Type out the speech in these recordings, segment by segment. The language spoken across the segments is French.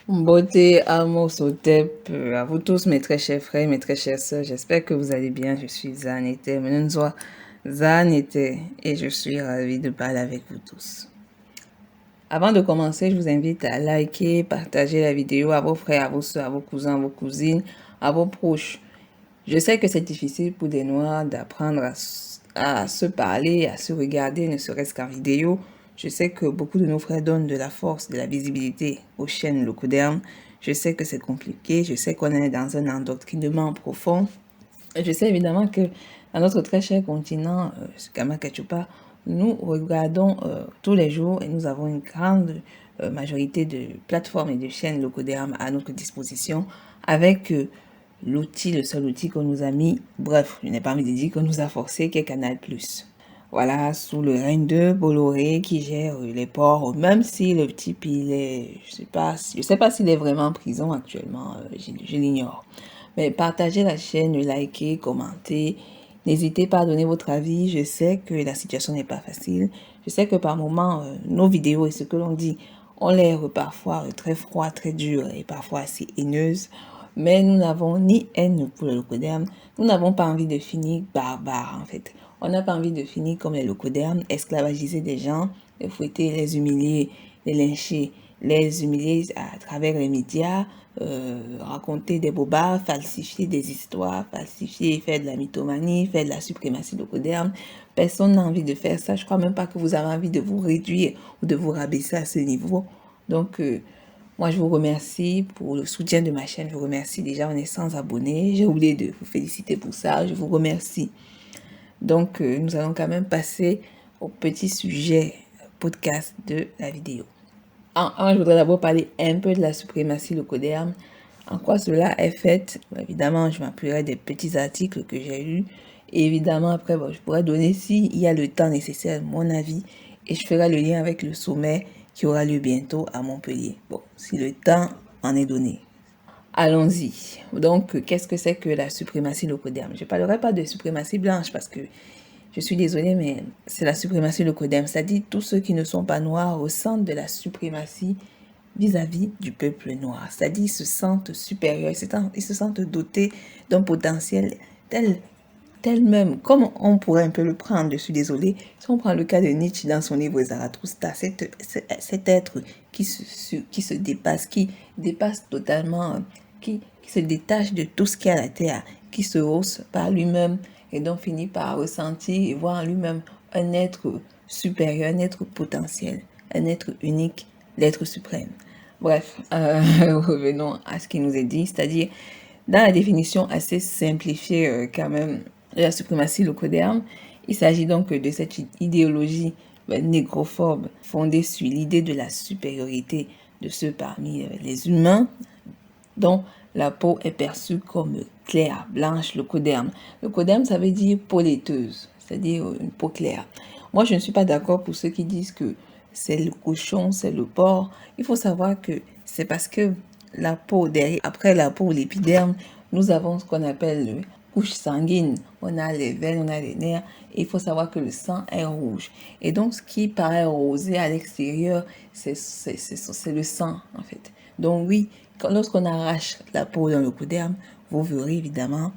Beauté, amour, sotep, à vous tous, mes très chers frères, mes très chères sœurs, j'espère que vous allez bien. Je suis Zanete, Menunzwa Zanete, et je suis ravie de parler avec vous tous. Avant de commencer, je vous invite à liker, partager la vidéo à vos frères, à vos sœurs, à vos cousins, à vos cousines, à vos proches. Je sais que c'est difficile pour des Noirs d'apprendre à se parler, à se regarder, ne serait-ce qu'en vidéo. Je sais que beaucoup de nos frères donnent de la force, de la visibilité aux chaînes locodernes. Je sais que c'est compliqué, je sais qu'on est dans un endoctrinement profond. Et je sais évidemment que dans notre très cher continent, Kamakachupa, nous regardons tous les jours et nous avons une grande majorité de plateformes et de chaînes locodermes à notre disposition avec l'outil, le seul outil qu'on nous a mis, bref, je n'ai pas envie de dire qu'on nous a forcé, qui est Canal+. Voilà, sous le règne de Bolloré qui gère les ports, même si le type, il est, je sais pas s'il est vraiment en prison actuellement, je l'ignore. Mais partagez la chaîne, likez, commentez, n'hésitez pas à donner votre avis, je sais que la situation n'est pas facile, je sais que par moments, nos vidéos et ce que l'on dit ont l'air parfois très froid, très dur et parfois assez haineuses, mais nous n'avons ni haine pour le locoderme, nous n'avons pas envie de finir barbare en fait. On n'a pas envie de finir comme les locodermes, esclavagiser des gens, les fouetter, les humilier, les lyncher, les humilier à travers les médias, raconter des bobards, falsifier des histoires, falsifier, faire de la mythomanie, faire de la suprématie locoderme. Personne n'a envie de faire ça. Je crois même pas que vous avez envie de vous réduire ou de vous rabaisser à ce niveau. Donc, moi, je vous remercie pour le soutien de ma chaîne. Je vous remercie déjà, on est 100 abonnés. J'ai oublié de vous féliciter pour ça. Je vous remercie. Donc, nous allons quand même passer au petit sujet podcast de la vidéo. Je voudrais d'abord parler un peu de la suprématie locoderme. En quoi cela est fait? Évidemment, je m'appuierai des petits articles que j'ai lus. Et évidemment, après, je pourrais donner, s'il y a le temps nécessaire, mon avis. Et je ferai le lien avec le sommet qui aura lieu bientôt à Montpellier. Bon, si le temps en est donné. Allons-y. Donc, qu'est-ce que c'est que la suprématie locoderme? Je ne parlerai pas de suprématie blanche parce que je suis désolée, mais c'est la suprématie locoderme. C'est-à-dire tous ceux qui ne sont pas noirs ressentent de la suprématie vis-à-vis du peuple noir. C'est-à-dire ils se sentent supérieurs, ils se sentent dotés d'un potentiel tel même, comme on pourrait un peu le prendre, je suis désolée, si on prend le cas de Nietzsche dans son livre Zarathustra, cet être qui se dépasse, qui dépasse totalement, qui se détache de tout ce qui est à la terre, qui se hausse par lui-même et donc finit par ressentir et voir en lui-même un être supérieur, un être potentiel, un être unique, l'être suprême. Bref, revenons à ce qui nous est dit, c'est-à-dire dans la définition assez simplifiée quand même de la suprématie locoderme, il s'agit donc de cette idéologie négrophobe fondée sur l'idée de la supériorité de ceux parmi les humains dont la peau est perçue comme claire, blanche, locoderme. Locoderme, ça veut dire peau laiteuse, c'est-à-dire une peau claire. Moi, je ne suis pas d'accord pour ceux qui disent que c'est le cochon, c'est le porc. Il faut savoir que c'est parce que la peau, après la peau, l'épiderme, nous avons ce qu'on appelle couche sanguine. On a les veines, on a les nerfs. Et il faut savoir que le sang est rouge. Et donc, ce qui paraît rosé à l'extérieur, c'est le sang, en fait. Donc, oui, lorsqu'on arrache la peau dans le locoderme, vous verrez évidemment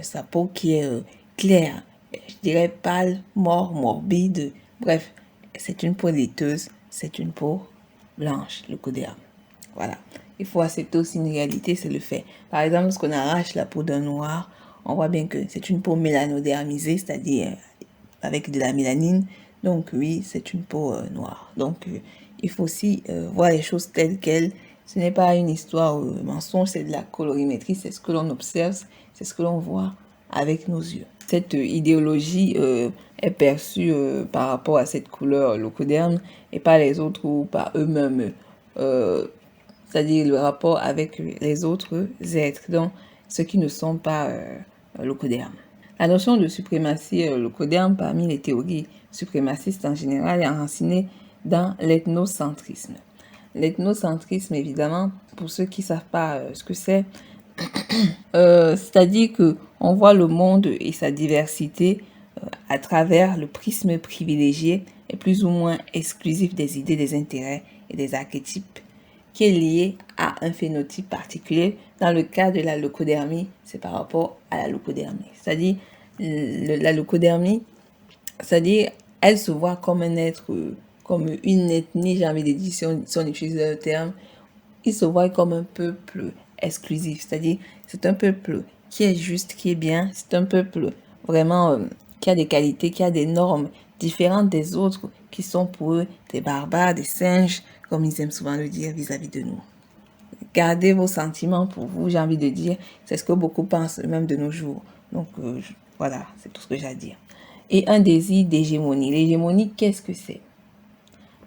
sa peau qui est claire, je dirais pâle, morbide. Bref, c'est une peau laiteuse, c'est une peau blanche, le locoderme. Voilà. Il faut accepter aussi une réalité, c'est le fait. Par exemple, lorsqu'on arrache la peau d'un noir, on voit bien que c'est une peau mélanodermisée, c'est-à-dire avec de la mélanine. Donc oui, c'est une peau noire. Donc il faut aussi voir les choses telles quelles. Ce n'est pas une histoire mensonge, c'est de la colorimétrie, c'est ce que l'on observe, c'est ce que l'on voit avec nos yeux. Cette idéologie est perçue par rapport à cette couleur locoderme et par les autres ou par eux-mêmes. C'est-à-dire le rapport avec les autres êtres, donc ceux qui ne sont pas locodermes. La notion de suprématie locoderme parmi les théories suprémacistes en général est enracinée dans l'ethnocentrisme. L'ethnocentrisme, évidemment, pour ceux qui ne savent pas ce que c'est-à-dire qu'on voit le monde et sa diversité à travers le prisme privilégié et plus ou moins exclusif des idées, des intérêts et des archétypes qui est lié à un phénotype particulier. Dans le cas de la leucodermie, c'est par rapport à la leucodermie. C'est-à-dire, la leucodermie, c'est-à-dire, elle se voit comme un être, comme une ethnie, j'ai envie de dire, si on utilise le terme, il se voit comme un peuple exclusif. C'est-à-dire, c'est un peuple qui est juste, qui est bien. C'est un peuple vraiment qui a des qualités, qui a des normes différentes des autres, qui sont pour eux des barbares, des singes, comme ils aiment souvent le dire vis-à-vis de nous. Gardez vos sentiments pour vous, j'ai envie de dire. C'est ce que beaucoup pensent même de nos jours. Donc, voilà, c'est tout ce que j'ai à dire. Et un désir d'hégémonie. L'hégémonie, qu'est-ce que c'est?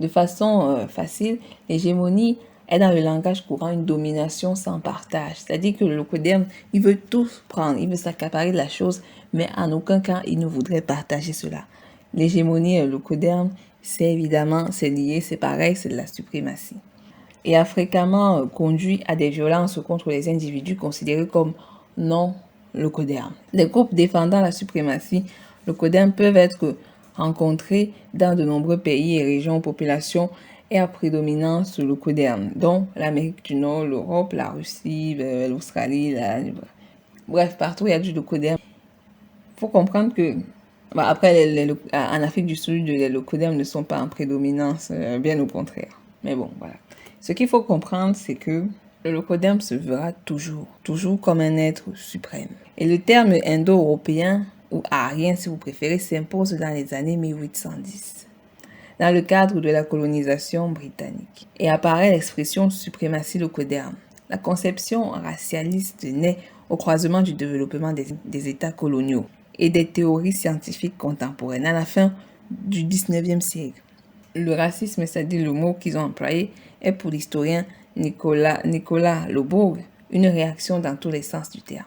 De façon facile, l'hégémonie est dans le langage courant une domination sans partage. C'est-à-dire que le leucoderme, il veut tout prendre, il veut s'accaparer de la chose, mais en aucun cas, il ne voudrait partager cela. L'hégémonie et le leucoderme, c'est évidemment, c'est lié, c'est pareil, c'est de la suprématie. Et a fréquemment conduit à des violences contre les individus considérés comme non leucodermes. Les groupes défendant la suprématie leucoderme peuvent être rencontrés dans de nombreux pays et régions aux populations et à prédominance leucoderme, dont l'Amérique du Nord, l'Europe, la Russie, l'Australie, bref, partout il y a du leucoderme. Il faut comprendre que après, en Afrique du Sud, les leucodermes ne sont pas en prédominance, bien au contraire. Mais bon, voilà. Ce qu'il faut comprendre, c'est que le leucoderme se verra toujours comme un être suprême. Et le terme indo-européen, ou arien si vous préférez, s'impose dans les années 1810, dans le cadre de la colonisation britannique. Et apparaît l'expression suprématie leucoderme. La conception racialiste naît au croisement du développement des États coloniaux et des théories scientifiques contemporaines à la fin du 19e siècle. Le racisme, c'est-à-dire le mot qu'ils ont employé, est pour l'historien Nicolas Lobourg une réaction dans tous les sens du terme.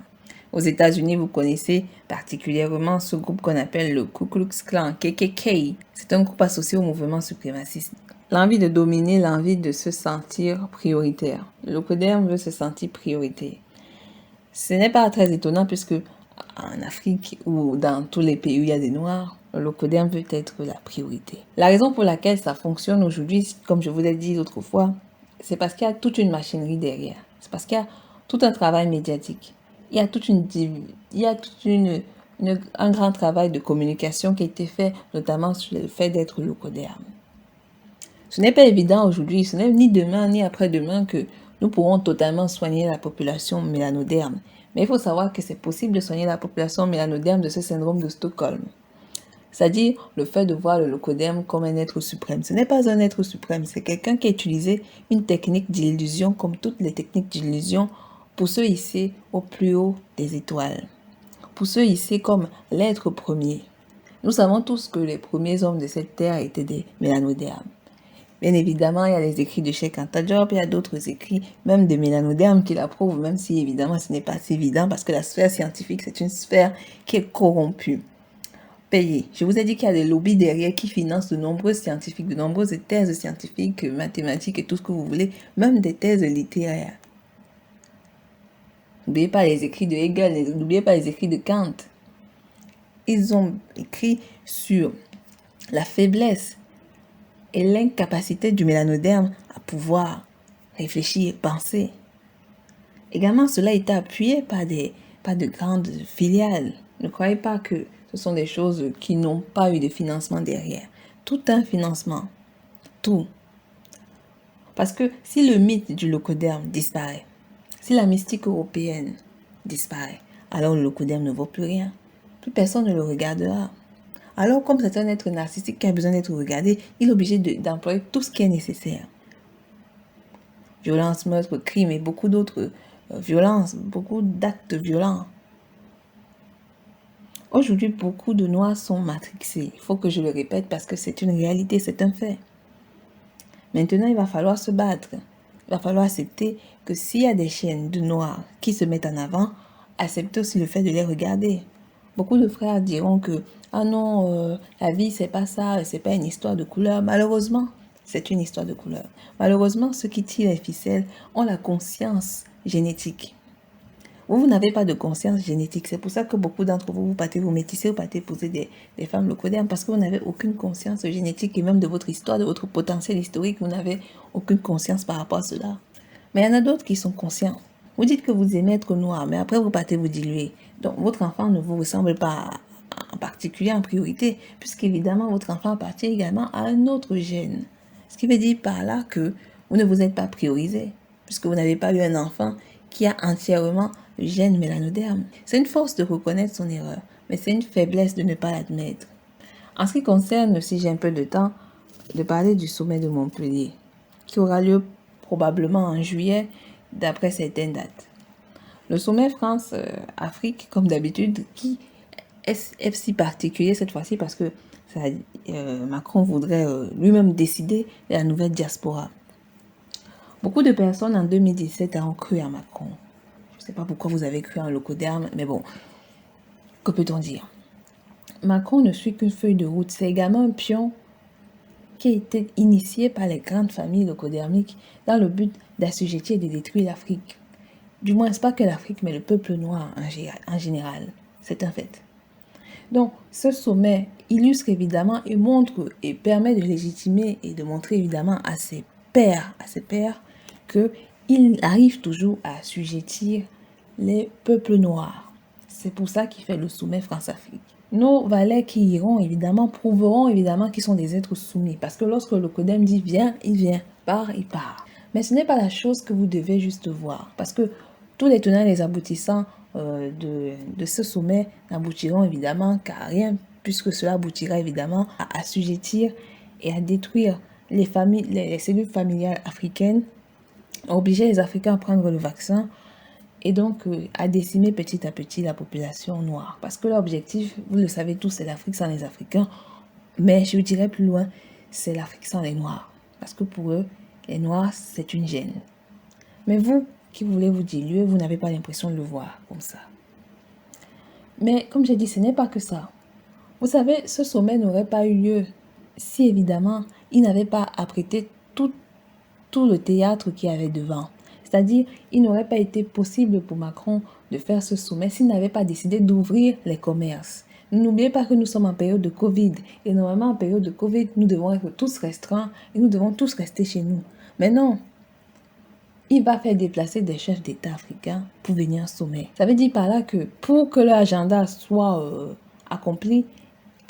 Aux États-Unis, vous connaissez particulièrement ce groupe qu'on appelle le Ku Klux Klan, KKK. C'est un groupe associé au mouvement suprémaciste. L'envie de dominer, l'envie de se sentir prioritaire. Le leucoderme veut se sentir prioritaire. Ce n'est pas très étonnant puisque en Afrique ou dans tous les pays où il y a des Noirs, le leucoderme veut être la priorité. La raison pour laquelle ça fonctionne aujourd'hui, comme je vous l'ai dit autrefois, c'est parce qu'il y a toute une machinerie derrière. C'est parce qu'il y a tout un travail médiatique. Il y a un grand travail de communication qui a été fait, notamment sur le fait d'être leucoderme. Ce n'est pas évident aujourd'hui, ce n'est ni demain ni après-demain que nous pourrons totalement soigner la population mélanoderme. Mais il faut savoir que c'est possible de soigner la population mélanoderme de ce syndrome de Stockholm. C'est-à-dire le fait de voir le leucoderme comme un être suprême. Ce n'est pas un être suprême, c'est quelqu'un qui a utilisé une technique d'illusion, comme toutes les techniques d'illusion, pour se hisser au plus haut des étoiles. Pour se hisser comme l'être premier. Nous savons tous que les premiers hommes de cette terre étaient des mélanodermes. Bien évidemment, il y a les écrits de Cheikh Anta Diop, il y a d'autres écrits, même des mélanodermes qui l'approuvent, même si évidemment ce n'est pas assez évident parce que la sphère scientifique, c'est une sphère qui est corrompue. Payée. Je vous ai dit qu'il y a des lobbies derrière qui financent de nombreux scientifiques, de nombreuses thèses scientifiques, mathématiques et tout ce que vous voulez, même des thèses littéraires. N'oubliez pas les écrits de Hegel, n'oubliez pas les écrits de Kant. Ils ont écrit sur la faiblesse et l'incapacité du mélanoderme à pouvoir réfléchir, penser. Également, cela a été appuyé par de grandes filiales. Ne croyez pas que ce sont des choses qui n'ont pas eu de financement derrière. Tout un financement. Tout. Parce que si le mythe du leucoderme disparaît, si la mystique européenne disparaît, alors le leucoderme ne vaut plus rien. Plus personne ne le regardera. Alors, comme c'est un être narcissique qui a besoin d'être regardé, il est obligé d'employer tout ce qui est nécessaire. Violence, meurtre, crime et beaucoup d'autres violences, beaucoup d'actes violents. Aujourd'hui, beaucoup de Noirs sont matrixés. Il faut que je le répète parce que c'est une réalité, c'est un fait. Maintenant, il va falloir se battre. Il va falloir accepter que s'il y a des chaînes de Noirs qui se mettent en avant, accepter aussi le fait de les regarder. Beaucoup de frères diront que ah non, la vie c'est pas ça, c'est pas une histoire de couleur. Malheureusement, c'est une histoire de couleur. Malheureusement, ceux qui tirent les ficelles ont la conscience génétique. Vous n'avez pas de conscience génétique. C'est pour ça que beaucoup d'entre vous partez vous métisser, vous partez poser des femmes leucodermes parce que vous n'avez aucune conscience génétique et même de votre histoire, de votre potentiel historique, vous n'avez aucune conscience par rapport à cela. Mais il y en a d'autres qui sont conscients. Vous dites que vous aimez être noir, mais après vous partez vous diluer. Donc votre enfant ne vous ressemble pas en particulier en priorité, puisqu'évidemment votre enfant appartient également à un autre gène. Ce qui veut dire par là que vous ne vous êtes pas priorisé, puisque vous n'avez pas eu un enfant qui a entièrement le gène mélanoderme. C'est une force de reconnaître son erreur, mais c'est une faiblesse de ne pas l'admettre. En ce qui concerne, si j'ai un peu de temps, de parler du sommet de Montpellier, qui aura lieu probablement en juillet, d'après certaines dates. Le sommet France-Afrique, comme d'habitude, qui est si particulier cette fois-ci parce que Macron voudrait lui-même décider de la nouvelle diaspora. Beaucoup de personnes en 2017 ont cru à Macron. Je ne sais pas pourquoi vous avez cru en Locoderme, mais bon, que peut-on dire? Macron ne suit qu'une feuille de route. C'est également un pion qui a été initié par les grandes familles locodermiques dans le but d'assujettir et de détruire l'Afrique. Du moins, c'est pas que l'Afrique, mais le peuple noir en général. C'est un fait. Donc, ce sommet illustre évidemment et montre et permet de légitimer et de montrer évidemment à ses pairs qu'il arrive toujours à assujettir les peuples noirs. C'est pour ça qu'il fait le sommet France-Afrique. Nos valets qui iront évidemment prouveront évidemment qu'ils sont des êtres soumis. Parce que lorsque le Codem dit viens, il vient, part, il part. Mais ce n'est pas la chose que vous devez juste voir. Parce que tous les tenants et les aboutissants de ce sommet n'aboutiront évidemment qu'à rien. Puisque cela aboutira évidemment à assujettir et à détruire les cellules familiales africaines, à obliger les Africains à prendre le vaccin, et donc à décimer petit à petit la population noire. Parce que l'objectif, vous le savez tous, c'est l'Afrique sans les Africains. Mais je dirais plus loin, c'est l'Afrique sans les Noirs. Parce que pour eux, les Noirs, c'est une gêne. Mais vous, qui voulez vous diluer, vous n'avez pas l'impression de le voir comme ça. Mais comme j'ai dit, ce n'est pas que ça. Vous savez, ce sommet n'aurait pas eu lieu si évidemment, il n'avait pas apprêté tout le théâtre qu'il y avait devant. C'est-à-dire, il n'aurait pas été possible pour Macron de faire ce sommet s'il n'avait pas décidé d'ouvrir les commerces. N'oubliez pas que nous sommes en période de Covid. Et normalement, en période de Covid, nous devons être tous restreints et nous devons tous rester chez nous. Mais non, il va faire déplacer des chefs d'État africains pour venir au sommet. Ça veut dire par là que pour que l'agenda soit accompli,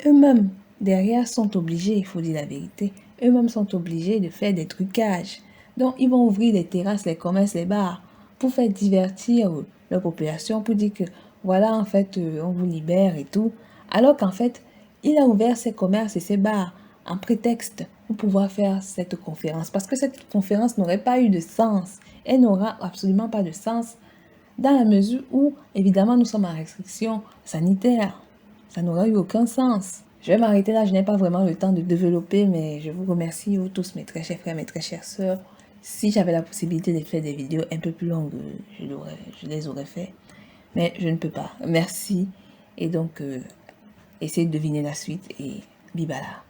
eux-mêmes, derrière, sont obligés, il faut dire la vérité, eux-mêmes sont obligés de faire des trucages. Donc, ils vont ouvrir les terrasses, les commerces, les bars pour faire divertir la population, pour dire que voilà, en fait, on vous libère et tout. Alors qu'en fait, il a ouvert ses commerces et ses bars en prétexte pour pouvoir faire cette conférence. Parce que cette conférence n'aurait pas eu de sens. Elle n'aura absolument pas de sens dans la mesure où, évidemment, nous sommes en restriction sanitaire. Ça n'aura eu aucun sens. Je vais m'arrêter là, je n'ai pas vraiment le temps de développer, mais je vous remercie, vous tous, mes très chers frères, mes très chères sœurs. Si j'avais la possibilité de faire des vidéos un peu plus longues, je les aurais fait. Mais je ne peux pas. Merci. Et donc, essayez de deviner la suite et bibala.